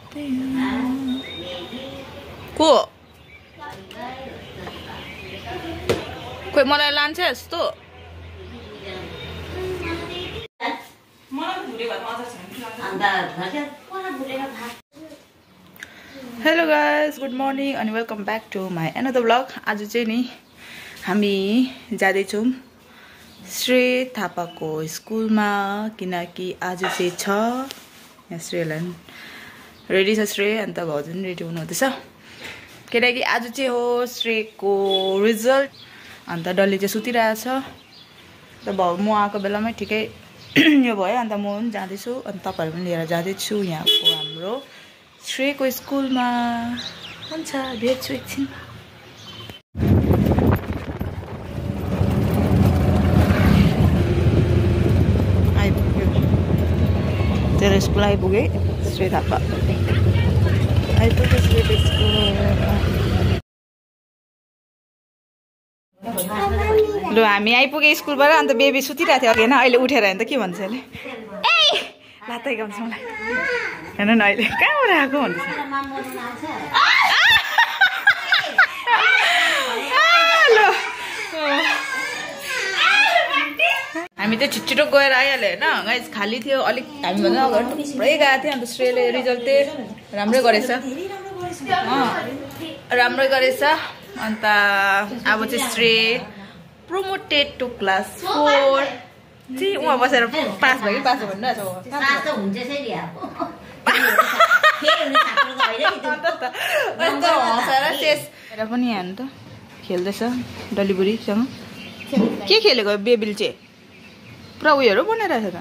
को खोइ मलाई लान्छ यस्तो हेलो गाइस गुड मर्निङ अनि welcome back to my another blog आज चाहिँ नि हामी जाँदैछौँ श्री थापाको स्कुलमा किनकि आज चाहिँ छ यहाँ श्रेयलाई रेडी छ श्रेय अन्त भाउजू पनि रेडी हुनुहुँदैछ किनकि आज चाहिँ हो श्रेयको रिजल्ट अन्त डल्ली चाहिँ सुतिरहेछ त भाउ म आएको बेलामै ठिकै यो भयो अन्त म पनि जाँदैछु अनि तपाईँहरू पनि लिएर जाँदैछु यहाँको हाम्रो श्रेयको स्कुलमा हुन्छ भेट्छु एकछिन तेरो स्कुल आइपुगे श्री थापा आइपुग्यो श्रेयको स्कुल ल हामी आइपुगे स्कुलबाट अन्त बेबी सुतिरहेको थियो अघि होइन अहिले उठेर होइन त के भन्छ अहिले ए लातै गाउँछ मलाई हेर्नु न अहिले कहाँबाट आएको भन्छ हामी त छिटो गएर आइहाल्यो होइन गाइस खाली थियो अलिक हामीभन्दा अगाडि थुप्रै गएको थियो अन्त श्रेयले रिजल्ट चाहिँ राम्रै गरेछ राम्रै गरेछ अन्त अब चाहिँ श्रेय प्रोमोटेड टु क्लास 4 चाहिँ उहाँ बसेर पास भयो कि पास भन्नु पनि यहाँ त खेल्दैछ डलिबुरीसँग के खेलेको बेबिल चाहिँ पुरा उयोहरू बनाइरहेछ त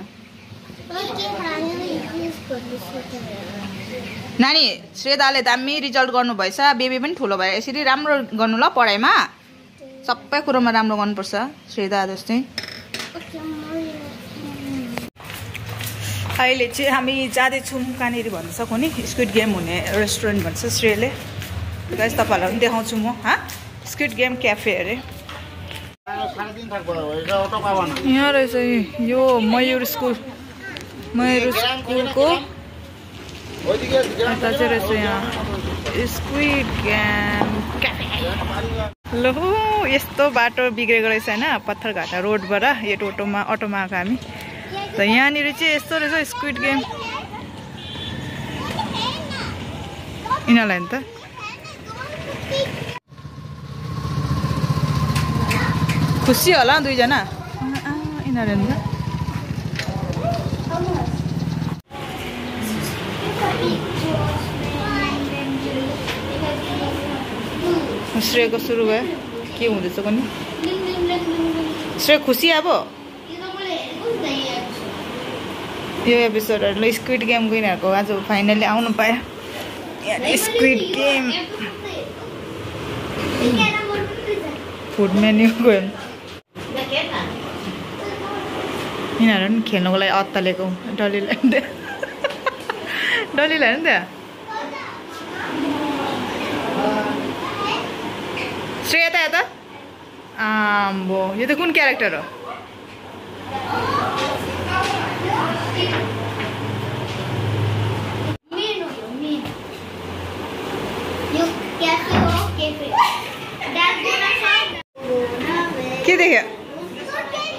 नानी श्रेदाले दामी रिजल्ट गर्नुभएछ बेबी पनि ठुलो भयो यसरी राम्रो गर्नु ल पढाइमा सबै कुरोमा राम्रो गर्नुपर्छ श्रेदा जस्तै अहिले चाहिँ हामी जाँदैछौँ कहाँनिर भन्न सकौँ नि स्क्विड गेम हुने रेस्टुरेन्ट भन्छ श्रेयले गाइस तपाईँहरूलाई पनि देखाउँछु म स्क्विड गेम क्याफे अरे यहाँ रहेछ यो मयूर स्कुलको यता चाहिँ रहेछ यहाँ स्क्विड गेम क्याफे ल यस्तो बाटो बिग्रेको रहेछ होइन पत्थरघाटा रोडबाट यो अटोमा आएको हामी त यहाँनिर चाहिँ यस्तो रहेछ स्क्विड गेम यिनीहरूलाई नि त खुसी होला दुईजना यिनीहरू नि त श्रेयको सुरु भयो के हुँदैछ पनि श्रेय खुसी अब यो एपिसोडहरू स्क्विड गेमको यिनीहरूको आज फाइनली आउनु पायो स्क्विड गेम फुड मेन्यू गयो यिनीहरू पनि खेल्नुको लागि अत्तालेको डलीलाई नि त श्रेय त यता आम्बो यो त कुन क्यारेक्टर हो के देख्यो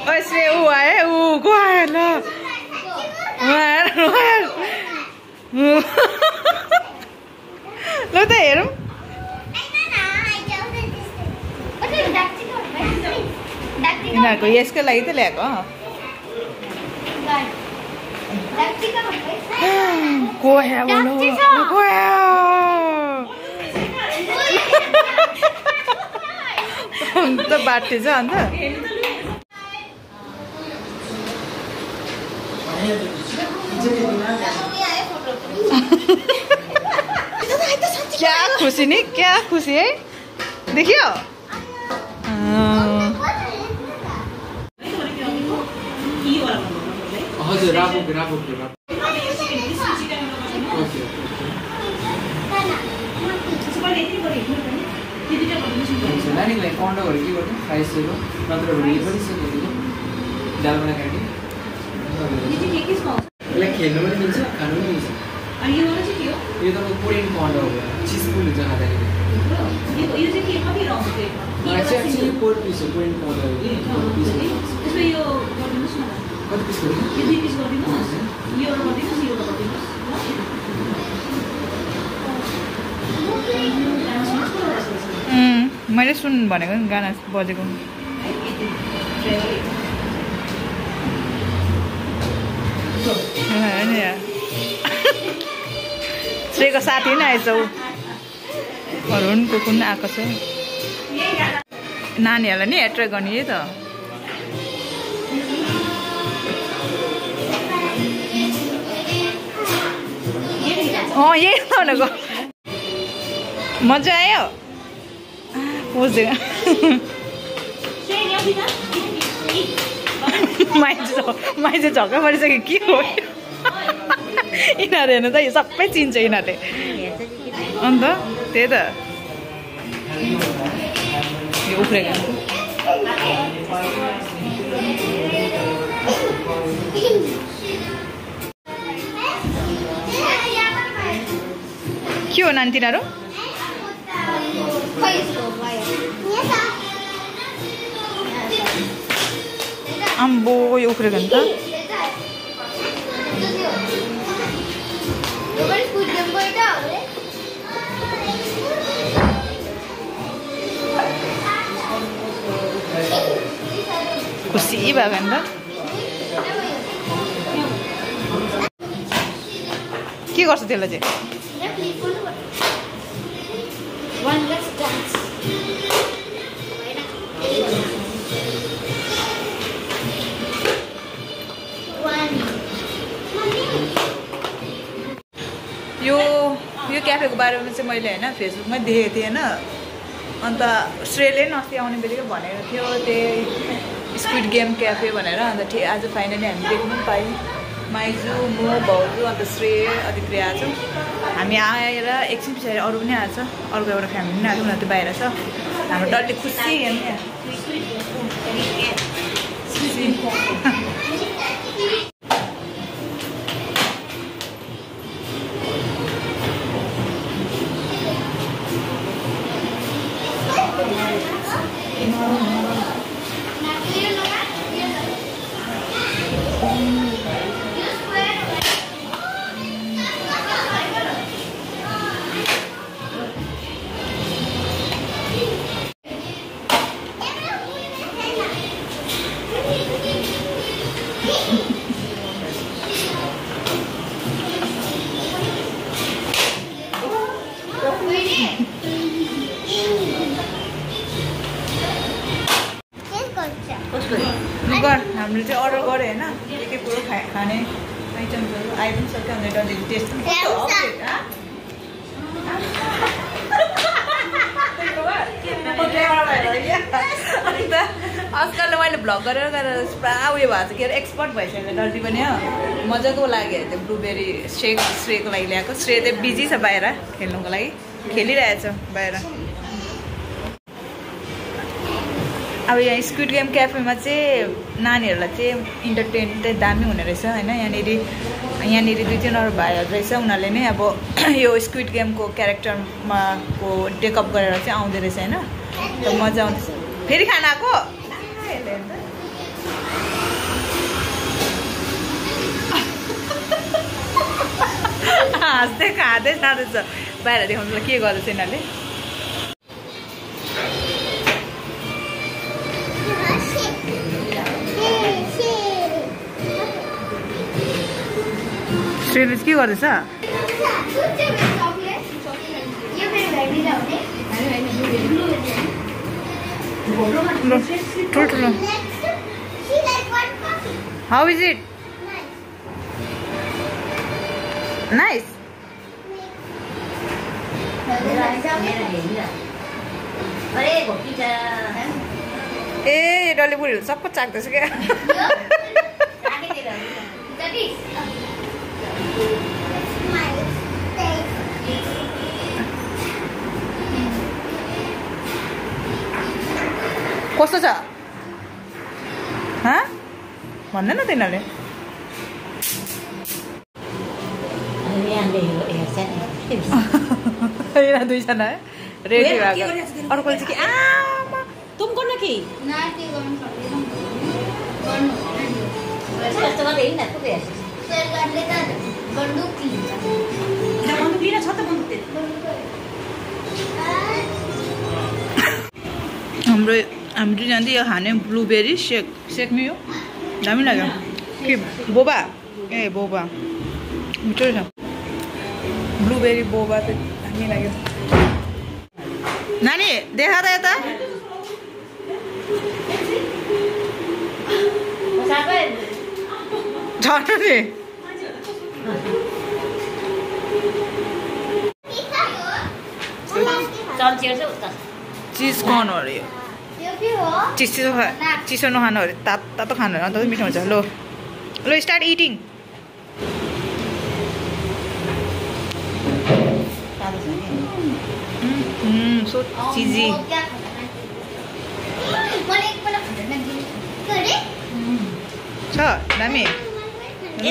ओ श्रेय ऊ आयो ऊ को आयो ल ल त हेरौँ यिनीहरूको यसको लागि त ल्याएको गोया बोलो गोया अन्त बाटेछ अन्त क्या खुसी नि क्या खुसी है देखियो हजुर राबो नानीलाई कन्डोहरू के गर्नु फ्राइसहरू नत्र भने पनि सकिएको दालमा काटी यसलाई खेल्नु पनि मिल्छ खानु पनि मिल्छ अनि यो चाहिँ के हो यो त कोरियन पन्ड हो चिज फुल हुन्छ खाँदाखेरि यो चाहिँ के कति रङ चाहिँ एक्चुअली 4 पिस हो कोरियन पन्ड हो कि 4 पिस त्यसो यो गरिदिनुहोस् न कति पिस हो यो 2 पिस गरिदिनुहोस् यो एउटा गरिदिनुहोस् यो एउटा गरिदिनुहोस् मैले सुन्नु भनेको नि गाना बजेको श्रेयको साथी नै आएछ ऊ अरुणको कुन आएको छ नानीहरूलाई नि एट्र्याक्ट गर्ने यही त यही त भनेको मजा आयो बुझ्दैन मान्छे झक्का परिसक्यो के हो यिनीहरू हेर्नु त यो सबै चिन्छ यिनीहरूले अन्त त्यही त यो उफ्रेको के हो नानी तिनीहरू आम्बो यो उफ्रेको नि त खुसी भएको नि त के गर्छ त्यसलाई चाहिँ यो क्याफेको बारेमा चाहिँ मैले होइन फेसबुकमै देखेको थिएँ होइन अन्त श्रेयले नि अस्ति आउने बित्तिकै भनेको थियो त्यही स्क्विड गेम क्याफे भनेर अन्त आज फाइनली हामी देख्नु पनि पायौँ माइजू म भाउजू अन्त श्रेय अधिप्रिया आज हामी आएर एकछिन पछाडि अरू पनि आएछ अर्को एउटा फ्यामिली पनि आएको उनीहरू त्यो बाहिर छ हाम्रो डल्ले खुसी हामीले चाहिँ अर्डर गऱ्यो होइन के कुरो खाने आइटम्सहरू आइ पनि सक्यो अन्त डल्ले टेस्ट अन्त आजकल मैले भ्लग गरेर पुरा उयो भएको छ के अरे एक्सपर्ट भइसक्यो डल्टी पनि हो मजाको लाग्यो त्यो ब्लुबेरी सेक श्रेयको लागि ल्याएको श्रेय चाहिँ बिजी छ बाहिर खेल्नुको लागि खेलिरहेछ बाहिर अब यहाँ स्क्विड गेम क्याफेमा चाहिँ नानीहरूलाई चाहिँ इन्टरटेन चाहिँ दामी हुने रहेछ होइन यहाँनिर 2-3 भाइहरू रहेछ उनीहरूले नै अब यो स्क्विड गेमको क्यारेक्टरमा को टेकअप गरेर चाहिँ आउँदो रहेछ होइन त मजा आउँदैछ फेरि खाना आएको हाँस्दै खाँदै जाँदैछ बाहिर देखाउनु के गर्दैछ यिनीहरूले श्रेयले के गर्दैछ ठुल्ठुलो हाउ इज इट नाइस ए डल्ले बुढीहरू सब चाख्दैछ क्या कस्तो छ भन्दैन तिनीहरूले यहाँ दुईजना रेडी भएको अर्कोले चाहिँ के आमा तुम गर्न के नाट्य गर्न सक्दैन गर्नु यस्तो गर्दै हिँड्न पुगे सरकारले त बन्दुक लिन्छ बन्दुक लिन छ त बन्दुक हाम्रो जाँदै यो खाने ब्लुबेरी सेक सेक्ने हो दामी लाग्यो के बोबा ए बोबा मिठो छ ब्लुबेरी बोबा त दामी लाग्यो नानी देखा त यता झन् नि चिज खानु अरे यो के हो चिसो नखानु अरे तातो खानु अरे अन्त मिठो हुन्छ लो स्टार्ट इटिङ सो चिजी छ दामी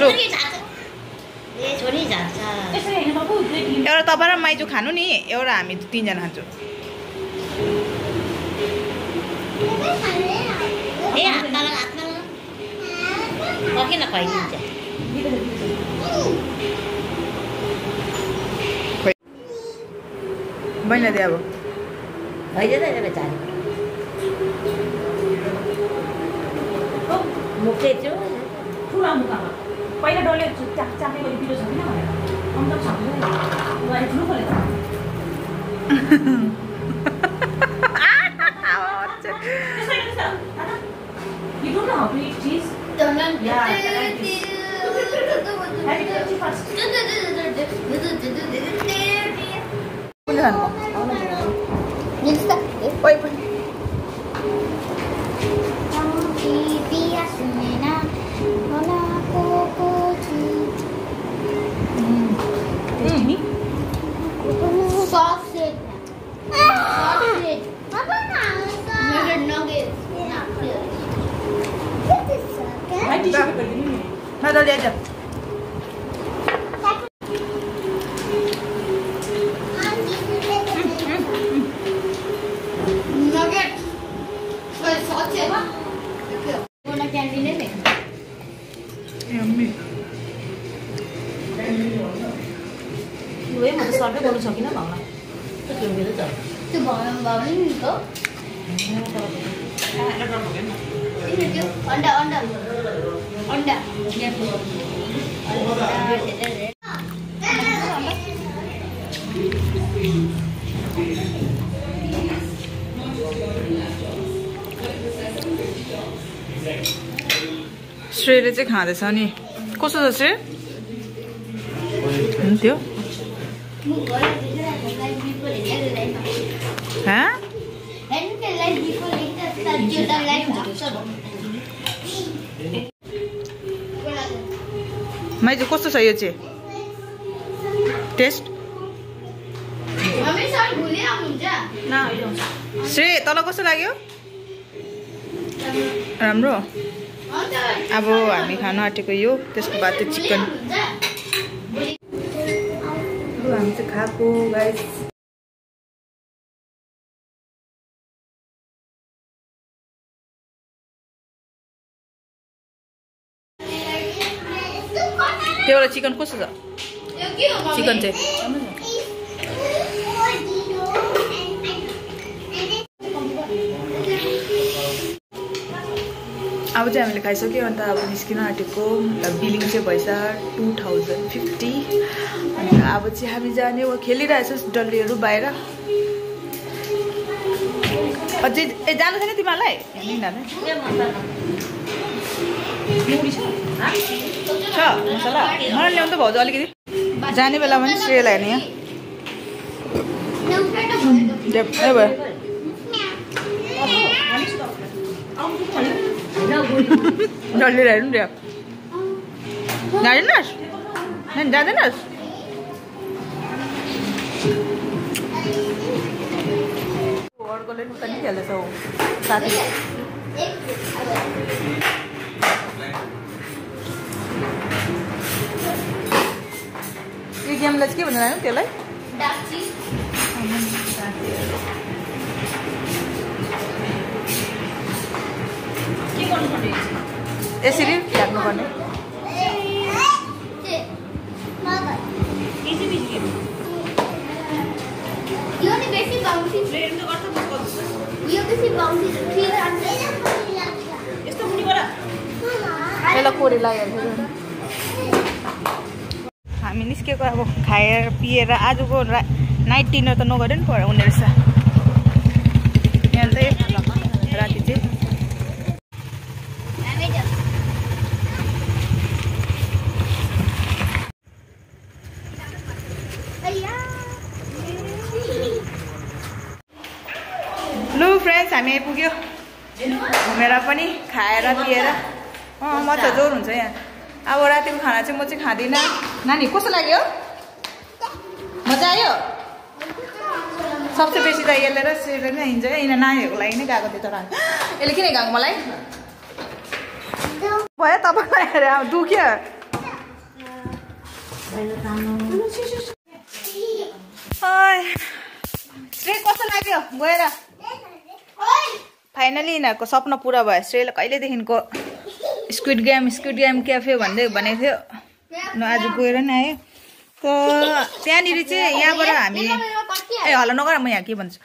लो एउटा तपाईँ र माइजू खानु नि एउटा हामी 3 जना खान्छौँ बहिनी दे अब ठुला मुखामा पहिला डल्ले चाकै गरी पिरो छ किन भनेर अन्त छ भने ठुलो खोले You don't know how to eat cheese? Nah, dah lihat aja. Nugget. Sauce है ना? वो ना कैंडी ले ले. Yummy. 왜 먼저 서브 보는 저기나 막나. 또 여기도 저. तो बाबू तो अंडा अंडा अंडा श्रेयले चाहिँ खाँदैछ नि कस्तो छ श्रेय हुन्थ्यो माइजू कस्तो छ यो चाहिँ टेस्ट श्रेय तल कस्तो लाग्यो राम्रो अब हामी खान आँटेको यो त्यसको बाद चाहिँ चिकन हामी चाहिँ खाएको गाइस त्यो एउटा चिकन कस्तो छ चिकन चाहिँ अब चाहिँ हामीले खाइसक्यो अन्त अब निस्किन आँटेको बिलिङ चाहिँ भएछ 2050 अनि अब चाहिँ हामी जाने हो खेलिरहेछौँ डल्लीहरू बाहिर अझै ए जानु छैन तिमीहरूलाई छ मसला मलाई ल्याउनु त भाउजू अलिकति जाने बेलामा पनि श्रेयलाई हेर्ने यहाँ भयो डल्ली हेर्नु रे जाँदैनस् जाँदैनस् अर्कोले उता नि खेल्दैछ हौ साथी यो गेमलाई चाहिँ के भन्नु त्यसलाई डाची के गर्नुपर्ने यसरी राख्नुपर्ने इजी बिजी गेम यो नि बेसी बाउन्सी फ्रेम त गर्छ बस गर्छ यो बेसी बाउन्सी फिल आउँछ यस्तो मुनिबाट त्यसलाई कोरी लाग्यो हामी निस्केको अब खाएर पिएर आजको नाइट डिनर त नगर्यो नि पर्यो हुने रहेछ यहाँ चाहिँ राति चाहिँ लु फ्रेन्ड्स हामी आइपुग्यो घुमेर पनि खाएर पिएर म त जोर हुन्छ यहाँ अब रातिको खाना चाहिँ म चाहिँ खाँदिनँ नानी कस्तो लाग्यो मजा आयो सबसे बेसी त यसले र सेले नै हिँड्छ क्या यिनीहरू नानीहरूको लागि नै गएको थियो तर यसले किन गएको मलाई भयो तपाईँलाई हेरेर अब दुख्यो श्रेय कस्तो लाग्यो गएर फाइनली यिनीहरूको सपना पुरा भयो श्रेयले कहिलेदेखिको स्क्विड गेम क्याफे भन्दै भनेको थियो न आज गएर नि आयो त त्यहाँनिर चाहिँ यहाँबाट हामी ए हल्ला नगर म यहाँ के भन्छु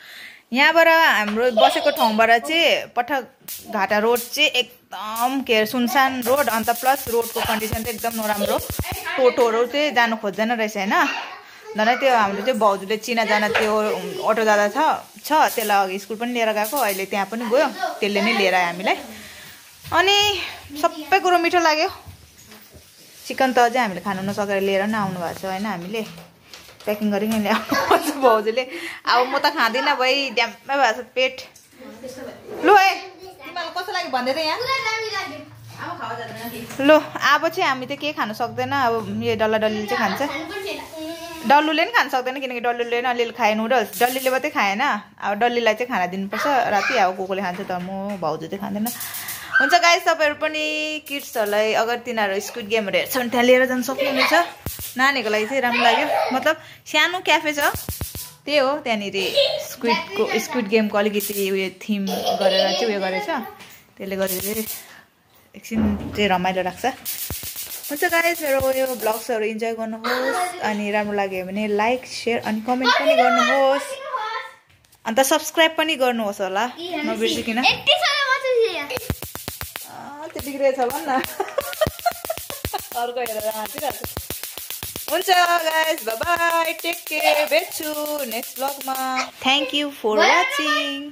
यहाँबाट हाम्रो बसेको ठाउँबाट चाहिँ पठाघाटा रोड चाहिँ एकदम के अरे सुनसान रोड अन्त प्लस रोडको कन्डिसन चाहिँ एकदम नराम्रो टोटोहरू चाहिँ जानु खोज्दैन रहेछ होइन झन् त्यो हाम्रो चाहिँ भाउजूले चिनाजाना त्यो अटो जाँदा छ त्यसलाई अघि स्कुल पनि लिएर गएको अहिले त्यहाँ पनि गयो त्यसले नै लिएर आयो हामीलाई अनि सबै कुरो मिठो लाग्यो चिकन त अझै हामीले खानु नसकेर लिएर नै आउनु भएको छ होइन हामीले प्याकिङ गरिकन ल्याउनुपर्छ भाउजूले अब म त खाँदिनँ भाइ ड्याम्मै भएको छ पेट लु है तिमीलाई कस्तो लाग्यो भन्दै त यहाँ लु अब चाहिँ हामी त केही खानु सक्दैन अब यो डल्लीले चाहिँ खान्छ डल्लुले पनि खान सक्दैन किनकि डल्लुले पनि अलिअलि खायो नुडल्स डल्लीले मात्रै खाएन अब डल्लीलाई चाहिँ खाना दिनुपर्छ राति अब कोले खान्छ तर म भाउजू चाहिँ खाँदैन हुन्छ गाइस तपाईँहरू पनि किड्सहरूलाई अगर तिनीहरू स्क्विड गेमहरू हेर्छ भने त्यहाँ लिएर जानु सक्नुहुनेछ नानीहरूको लागि चाहिँ राम्रो लाग्यो मतलब सानो क्याफे छ त्यही हो त्यहाँनिर स्क्विड गेमको अलिकति उयो थिम गरेर चाहिँ उयो गरेछ त्यसले गर्दा चाहिँ एकछिन चाहिँ रमाइलो लाग्छ हुन्छ गाइस मेरो यो ब्लग्सहरू इन्जोय गर्नुहोस् अनि राम्रो लाग्यो भने लाइक सेयर अनि कमेन्ट पनि गर्नुहोस् अन्त सब्सक्राइब पनि गर्नुहोस् होला नबिर्सिकन त्यतिकै रहेछ भन्न अर्को हेरेर हाँसिरहेको हुन्छ guys bye bye take care भेट्छु नेक्स्ट ब्लगमा थ्याङ्क यू फर वाचिङ